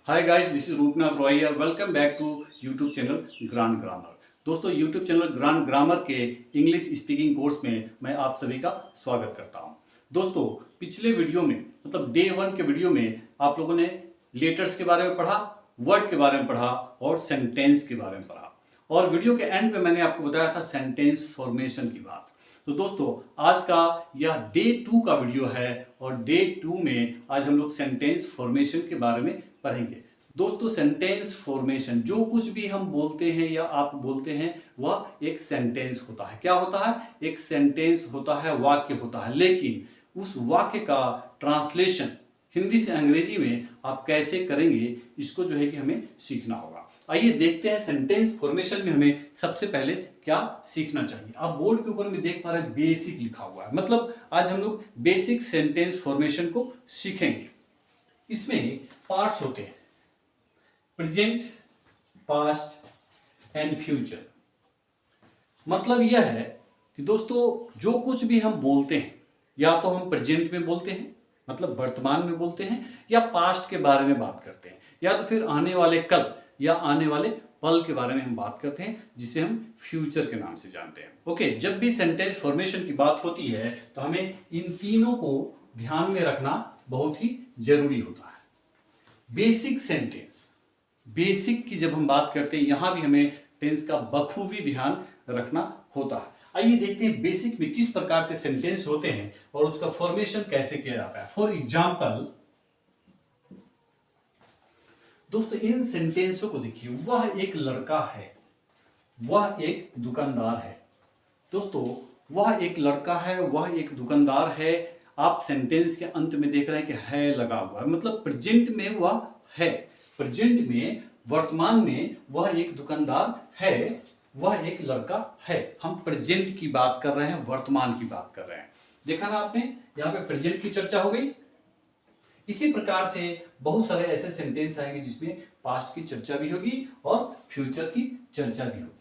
Hi guys, this is Roopnath Roy here. Welcome back to YouTube channel grand grammar. दोस्तों, YouTube channel grand grammar के English speaking course में मैं आप सभी का स्वागत करता हूं। दोस्तों, पिछले वीडियो में मतलब डे 1 के वीडियो में आप लोगों ने लेटर्स के बारे में पढ़ा, वर्ड के बारे में पढ़ा और सेंटेंस के बारे में पढ़ा। और वीडियो के एंड में मैंने आपको बताया था सेंटेंस फॉर्मेशन की बात। तो दोस्तों, आज का यह डे 2 का वीडियो है और डे 2 में आज हम लोग सेंटेंस फॉर्मेशन के बारे में पढ़ेंगे। दोस्तों, सेंटेंस फॉर्मेशन, जो कुछ भी हम बोलते हैं या आप बोलते हैं वह एक सेंटेंस होता है। क्या होता है? एक सेंटेंस होता है, वाक्य होता है। लेकिन उस वाक्य का ट्रांसलेशन हिंदी से अंग्रेजी में आप कैसे करेंगे, इसको जो है कि हमें सीखना होगा। आइए देखते हैं सेंटेंस फॉर्मेशन में हमें सबसे पहले क्या सीखना चाहिए। आप बोर्ड के ऊपर में देख पा रहे हैं बेसिक लिखा हुआ है, मतलब आज हम लोग बेसिक सेंटेंस फॉर्मेशन को सीखेंगे। इसमें पार्ट्स होते हैं, प्रेजेंट, पास्ट एंड फ्यूचर। मतलब यह है कि दोस्तों, जो कुछ भी हम बोलते हैं या तो हम प्रेजेंट में बोलते हैं मतलब वर्तमान में बोलते हैं, या पास्ट के बारे में बात करते हैं, या तो फिर आने वाले कल या आने वाले पल के बारे में हम बात करते हैं, जिसे हम फ्यूचर के नाम से जानते हैं। ओके, जब भी सेंटेंस फॉर्मेशन की बात होती है तो हमें इन तीनों को ध्यान में रखना बहुत ही जरूरी होता है। बेसिक सेंटेंस, बेसिक की जब हम बात करते हैं, यहां भी हमें टेंस का बखूबी ध्यान रखना होता है। आइए देखते हैं बेसिक में किस प्रकार के सेंटेंस होते हैं और उसका फॉर्मेशन कैसे किया जाता है। फॉर एग्जाम्पल दोस्तों, इन सेंटेंसों को देखिए। वह एक लड़का है, वह एक दुकानदार है। दोस्तों, वह एक लड़का है, वह एक दुकानदार है। आप सेंटेंस के अंत में देख रहे हैं कि है लगा हुआ है, मतलब प्रेजेंट में वह है, प्रेजेंट में वर्तमान में वह एक दुकानदार है, वह एक लड़का है। हम प्रेजेंट की बात कर रहे हैं, वर्तमान की बात कर रहे हैं। देखा ना आपने, यहां पे प्रेजेंट की चर्चा हो गई। इसी प्रकार से बहुत सारे ऐसे सेंटेंस आएंगे जिसमें पास्ट की चर्चा भी होगी और फ्यूचर की चर्चा भी होगी।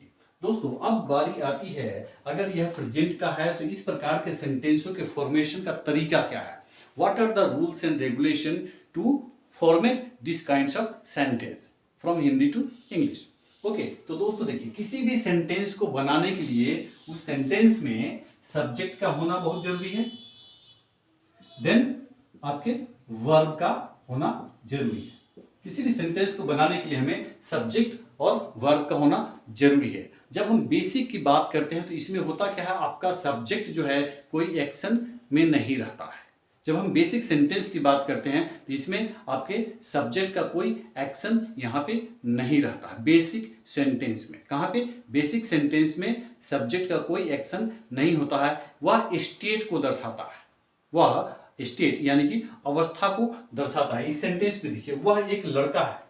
दोस्तों, अब बारी आती है, अगर यह प्रेजेंट का है तो इस प्रकार के सेंटेंसों के फॉर्मेशन का तरीका क्या है। What are the rules and regulation to format this kinds of sentence from Hindi to English. Okay, तो दोस्तों देखिए, किसी भी सेंटेंस को बनाने के लिए उस सेंटेंस में सब्जेक्ट का होना बहुत जरूरी है, देन आपके वर्ब का होना जरूरी है। किसी भी सेंटेंस को बनाने के लिए हमें सब्जेक्ट और वर्ब का होना जरूरी है। जब हम बेसिक की बात करते हैं तो इसमें होता क्या है, आपका सब्जेक्ट जो है कोई एक्शन में नहीं रहता है। जब हम बेसिक सेंटेंस की बात करते हैं तो इसमें आपके सब्जेक्ट का कोई एक्शन यहाँ पे नहीं रहता है। बेसिक सेंटेंस में कहाँ पे? बेसिक सेंटेंस में सब्जेक्ट का कोई एक्शन नहीं होता है। वह स्टेट को दर्शाता है, वह स्टेट यानी कि अवस्था को दर्शाता है। इस सेंटेंस में देखिए, वह एक लड़का है,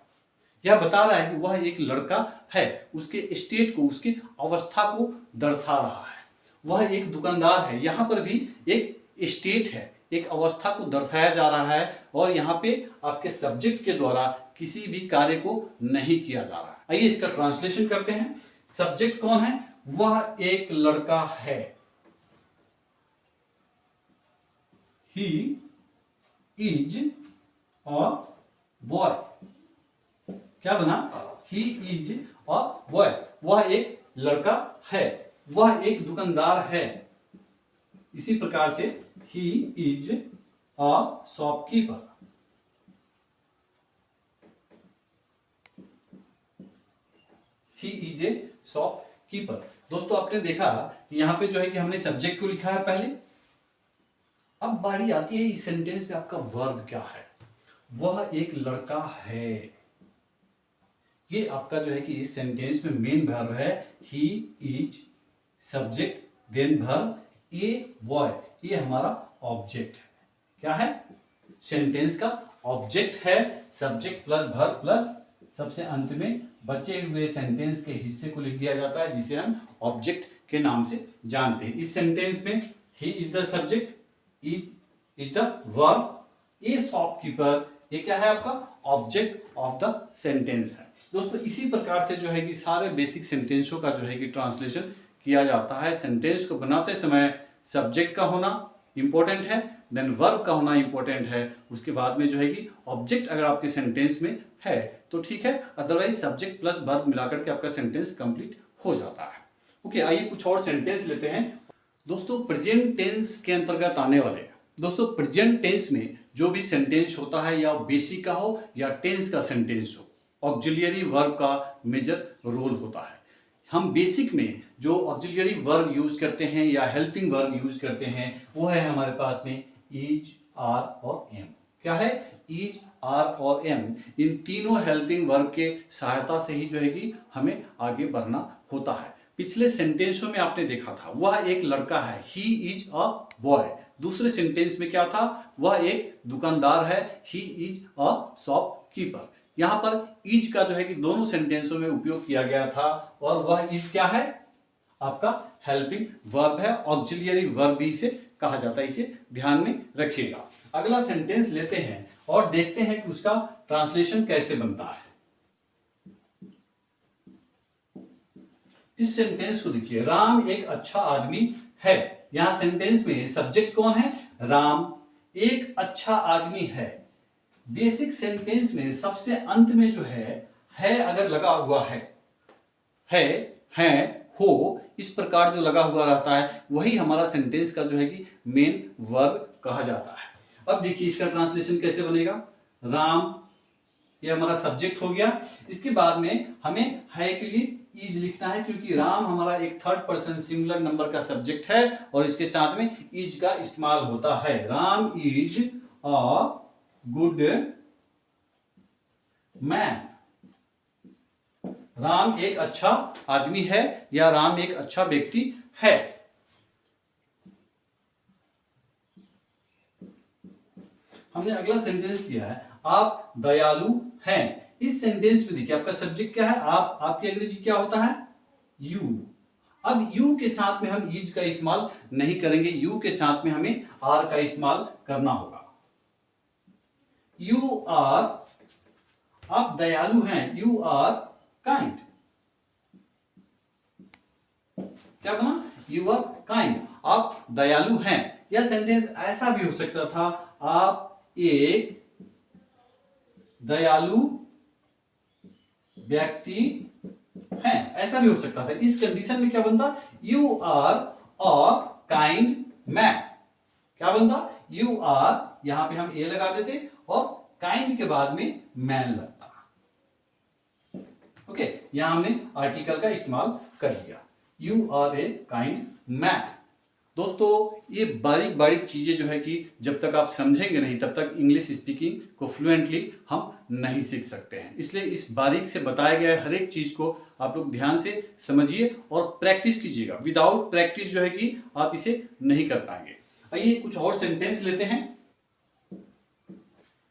यह बता रहा है कि वह एक लड़का है, उसके स्टेट को, उसकी अवस्था को दर्शा रहा है। वह एक दुकानदार है, यहां पर भी एक स्टेट है, एक अवस्था को दर्शाया जा रहा है और यहाँ पे आपके सब्जेक्ट के द्वारा किसी भी कार्य को नहीं किया जा रहा है। आइए इसका ट्रांसलेशन करते हैं। सब्जेक्ट कौन है? वह एक लड़का है, he is a boy। क्या बना? he is a boy। वह एक लड़का है, वह एक दुकानदार है। इसी प्रकार से he is a shopkeeper। he is a shopkeeper। दोस्तों, आपने देखा कि यहां पे जो है कि हमने सब्जेक्ट को लिखा है पहले। अब बारी आती है इस सेंटेंस में आपका वर्ब क्या है। वह एक लड़का है, ये आपका जो है कि इस सेंटेंस में मेन वर्ब है। He is subject, then verb, a boy, ये हमारा ऑब्जेक्ट है। क्या है? सेंटेंस का ऑब्जेक्ट है। सब्जेक्ट प्लस वर्ब प्लस सबसे अंत में बचे हुए सेंटेंस के हिस्से को लिख दिया जाता है, जिसे हम ऑब्जेक्ट के नाम से जानते हैं। इस सेंटेंस में he is the subject, is the verb, A shopkeeper, ये क्या है? आपका ऑब्जेक्ट ऑफ द सेंटेंस है। दोस्तों, इसी प्रकार से जो है कि सारे बेसिक सेंटेंसों का जो है कि ट्रांसलेशन किया जाता है। सेंटेंस को बनाते समय सब्जेक्ट का होना इंपॉर्टेंट है, देन वर्ब का होना इंपॉर्टेंट है, उसके बाद में जो है कि ऑब्जेक्ट अगर आपके सेंटेंस में है तो ठीक है, अदरवाइज सब्जेक्ट प्लस वर्ब मिलाकर के आपका सेंटेंस कंप्लीट हो जाता है। ओके, आइए कुछ और सेंटेंस लेते हैं। दोस्तों प्रेजेंट टेंस के अंतर्गत आने वाले, दोस्तों प्रेजेंट टेंस में जो भी सेंटेंस होता है या बेसिक का हो या टेंस का सेंटेंस हो, ऑक्सिलियरी वर्ब का मेजर रोल होता है। हम बेसिक में जो ऑक्सिलियरी वर्ब यूज करते हैं या हेल्पिंग वर्ब यूज करते हैं वो है हमारे पास में इज, आर और एम। क्या है? इज, आर और एम। इन तीनों हेल्पिंग वर्ब के सहायता से ही जो है कि हमें आगे बढ़ना होता है। पिछले सेंटेंसों में आपने देखा था वह एक लड़का है, ही इज अ बॉय। दूसरे सेंटेंस में क्या था? वह एक दुकानदार है, ही इज अ शॉपकीपर। यहां पर इज का जो है कि दोनों सेंटेंसों में उपयोग किया गया था और वह इज क्या है? आपका हेल्पिंग वर्ब है, ऑक्सिलियरी वर्ब भी इसे कहा जाता है, इसे ध्यान में रखिएगा। अगला सेंटेंस लेते हैं और देखते हैं कि उसका ट्रांसलेशन कैसे बनता है। इस सेंटेंस को देखिए, राम एक अच्छा आदमी है। यहां सेंटेंस में सब्जेक्ट कौन है? राम एक अच्छा आदमी है। बेसिक सेंटेंस में सबसे अंत में जो है अगर लगा हुआ है, हो, इस प्रकार जो लगा हुआ रहता है वही हमारा सेंटेंस का जो है कि मेन वर्ब कहा जाता है। अब देखिए इसका ट्रांसलेशन कैसे बनेगा। राम, ये हमारा सब्जेक्ट हो गया। इसके बाद में हमें है के लिए इज लिखना है क्योंकि राम हमारा एक थर्ड पर्सन सिंगुलर नंबर का सब्जेक्ट है और इसके साथ में इज का इस्तेमाल होता है। Ram is a good man. Ram एक अच्छा आदमी है या राम एक अच्छा व्यक्ति है। हमने अगला सेंटेंस दिया है, आप दयालु हैं। इस सेंटेंस में देखिए आपका सब्जेक्ट क्या है? आप, आपकी अंग्रेजी क्या होता है? यू। अब यू के साथ में हम इज का इस्तेमाल नहीं करेंगे, यू के साथ में हमें आर का इस्तेमाल करना होगा। यू आर, आप दयालु हैं, यू आर काइंड। क्या बना? यू आर काइंड, आप दयालु हैं। यह सेंटेंस ऐसा भी हो सकता था, आप एक दयालु व्यक्ति हैं, ऐसा भी हो सकता था। इस कंडीशन में क्या बनता? You are a kind man. क्या बनता? यू आर, यहां पे हम ए लगा देते और काइंड के बाद में मैन लगता। ओके, यहां हमने आर्टिकल का इस्तेमाल कर लिया। You are a kind man. दोस्तों ये बारीक बारीक चीजें जो है कि जब तक आप समझेंगे नहीं तब तक इंग्लिश स्पीकिंग को फ्लुएंटली हम नहीं सीख सकते हैं। इसलिए इस बारीक से बताया गया हर एक चीज को आप लोग ध्यान से समझिए और प्रैक्टिस कीजिएगा। विदाउट प्रैक्टिस जो है कि आप इसे नहीं कर पाएंगे। आइए कुछ और सेंटेंस लेते हैं।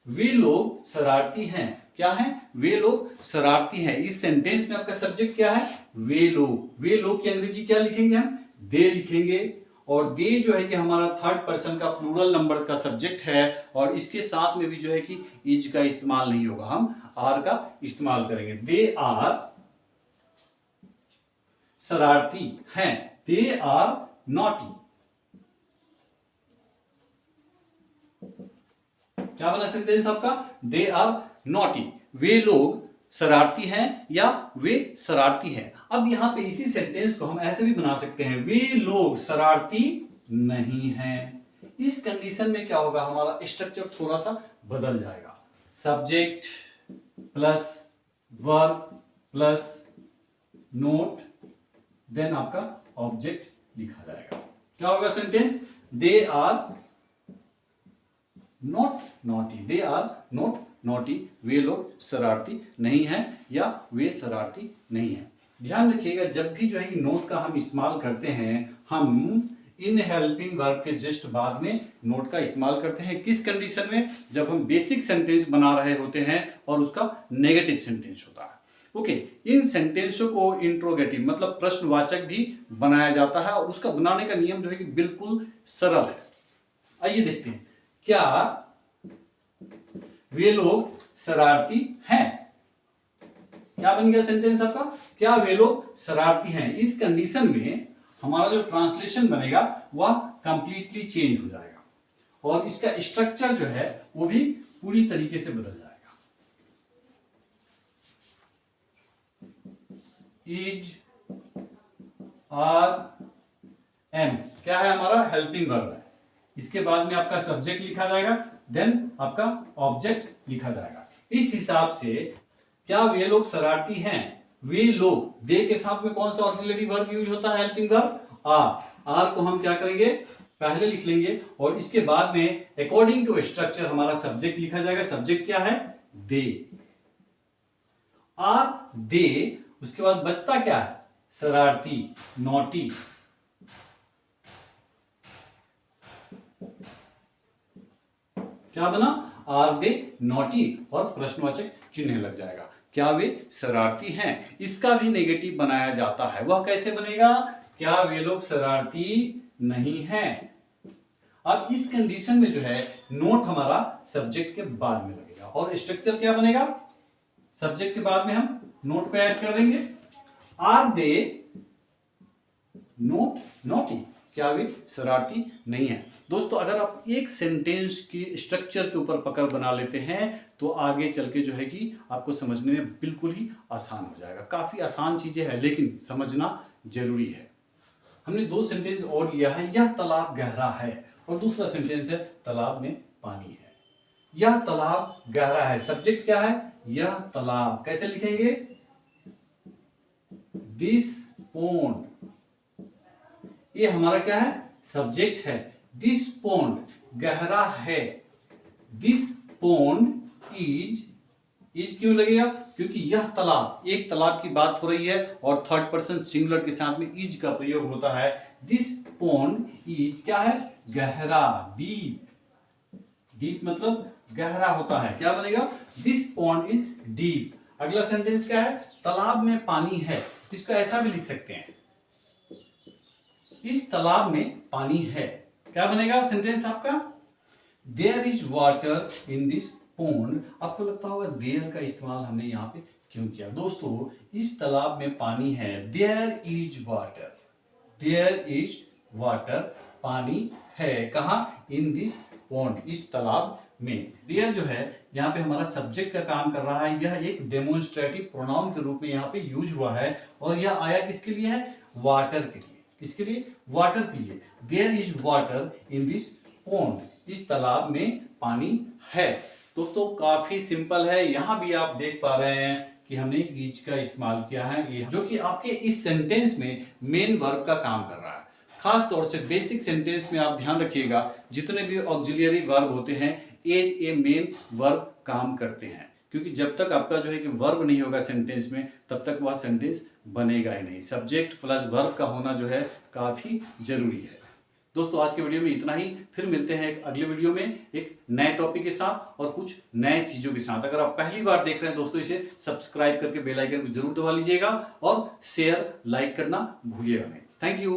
वे लोग शरारती हैं। क्या है? वे लोग शरारती हैं। इस सेंटेंस में आपका सब्जेक्ट क्या है? वे लोग। वे लोग की अंग्रेजी क्या लिखेंगे हम? दे लिखेंगे। और दे जो है कि हमारा थर्ड पर्सन का प्लूरल नंबर का सब्जेक्ट है और इसके साथ में भी जो है कि इज का इस्तेमाल नहीं होगा, हम आर का इस्तेमाल करेंगे। दे आर शरारती हैं, दे आर नॉटी। क्या बना सेंटेंस आपका? They are naughty. वे लोग शरारती हैं या वे शरारती हैं। अब यहां पे इसी सेंटेंस को हम ऐसे भी बना सकते हैं, वे लोग शरारती नहीं हैं। इस कंडीशन में क्या होगा? हमारा स्ट्रक्चर थोड़ा सा बदल जाएगा। Subject plus verb plus not, then आपका ऑब्जेक्ट लिखा जाएगा। क्या होगा sentence? They are not naughty. They are not naughty. वे लोग शरारती नहीं हैं या वे शरारती नहीं हैं। ध्यान रखिएगा जब भी जो है नोट का हम इस्तेमाल करते हैं, हम इन हेल्पिंग वर्ब के जस्ट बाद में नोट का इस्तेमाल करते हैं। किस कंडीशन में? जब हम बेसिक सेंटेंस बना रहे होते हैं और उसका नेगेटिव सेंटेंस होता है। ओके, इन सेंटेंसों को इंट्रोगेटिव मतलब प्रश्नवाचक भी बनाया जाता है और उसका बनाने का नियम जो है कि बिल्कुल सरल है। आइए देखते हैं, क्या वे लोग शरारती हैं? क्या बन गया सेंटेंस आपका? क्या वे लोग शरारती हैं? इस कंडीशन में हमारा जो ट्रांसलेशन बनेगा वह कंप्लीटली चेंज हो जाएगा। और इसका स्ट्रक्चर जो है वो भी पूरी तरीके से बदल जाएगा। इज, आर, एम क्या है हमारा हेल्पिंग वर्ब है। इसके बाद में आपका सब्जेक्ट लिखा जाएगा, देन आपका ऑब्जेक्ट लिखा जाएगा। इस हिसाब से क्या वे लोग शरारती हैं, वे लोग, दे के साथ में कौन सा ऑक्सिलरी वर्ब यूज होता है हेल्पिंग वर्ब, आर को हम क्या करेंगे पहले लिख लेंगे और इसके बाद में अकॉर्डिंग टू स्ट्रक्चर हमारा सब्जेक्ट लिखा जाएगा। सब्जेक्ट क्या है, दे, आर दे, उसके बाद बचता क्या है, शरारती, नॉटी। क्या बना, आर दे नॉटी और प्रश्नवाचक चिन्ह लग जाएगा। क्या वे शरारती हैं, इसका भी नेगेटिव बनाया जाता है। वह कैसे बनेगा, क्या वे लोग शरारती नहीं हैं। अब इस कंडीशन में जो है नोट हमारा सब्जेक्ट के बाद में लगेगा और स्ट्रक्चर क्या बनेगा, सब्जेक्ट के बाद में हम नोट को ऐड कर देंगे। आर दे नोट नॉटी, क्या वे शरारती नहीं है। दोस्तों अगर आप एक सेंटेंस की स्ट्रक्चर के ऊपर पकड़ बना लेते हैं तो आगे चल के जो है कि आपको समझने में बिल्कुल ही आसान हो जाएगा। काफी आसान चीजें हैं लेकिन समझना जरूरी है। हमने दो सेंटेंस और लिया है, यह तालाब गहरा है, और दूसरा सेंटेंस है तालाब में पानी है। यह तालाब गहरा है, सब्जेक्ट क्या है, यह तालाब, कैसे लिखेंगे, दिस पोंड, ये हमारा क्या है, सब्जेक्ट है। दिस पोंड गहरा है, दिस पोंड इज क्यों लगेगा, क्योंकि यह तालाब, एक तालाब की बात हो रही है और थर्ड पर्सन सिंगुलर के साथ में इज का प्रयोग होता है। दिस पोंड इज क्या है, गहरा, डीप, डीप मतलब गहरा होता है। क्या बनेगा, दिस पोंड इज डीप। अगला सेंटेंस क्या है, तालाब में पानी है, इसको ऐसा भी लिख सकते हैं, इस तालाब में पानी है। क्या बनेगा सेंटेंस आपका, there is water in this pond. आपको लगता होगा देयर का इस्तेमाल हमने यहाँ पे क्यों किया। दोस्तों इस तालाब में पानी है, there is water, there is water, पानी है, कहा, इन दिस पोंड, इस तालाब में। देयर जो है यहाँ पे हमारा सब्जेक्ट का काम कर रहा है, यह एक डेमोन्स्ट्रेटिव प्रोनाउन के रूप में यहाँ पे यूज हुआ है और यह आया किसके लिए है, वाटर के लिए। किसके लिए, वाटर के लिए। There is water in this pond, इस तालाब में पानी है। दोस्तों काफी सिंपल है, यहां भी आप देख पा रहे हैं कि हमने इज का इस्तेमाल किया है, जो कि आपके इस सेंटेंस में मेन वर्ब का काम कर रहा है। खास तौर से बेसिक सेंटेंस में आप ध्यान रखिएगा, जितने भी ऑक्सिलरी वर्ब होते हैं एज ए मेन वर्ब काम करते हैं, क्योंकि जब तक आपका जो है कि वर्ब नहीं होगा सेंटेंस में तब तक वह सेंटेंस बनेगा ही नहीं। सब्जेक्ट प्लस वर्ब का होना जो है काफी जरूरी है। दोस्तों आज के वीडियो में इतना ही, फिर मिलते हैं एक अगले वीडियो में एक नए टॉपिक के साथ और कुछ नए चीजों के साथ। अगर आप पहली बार देख रहे हैं दोस्तों, इसे सब्सक्राइब करके बेल आइकन को जरूर दबा लीजिएगा और शेयर लाइक करना भूलिएगा नहीं। Thank you.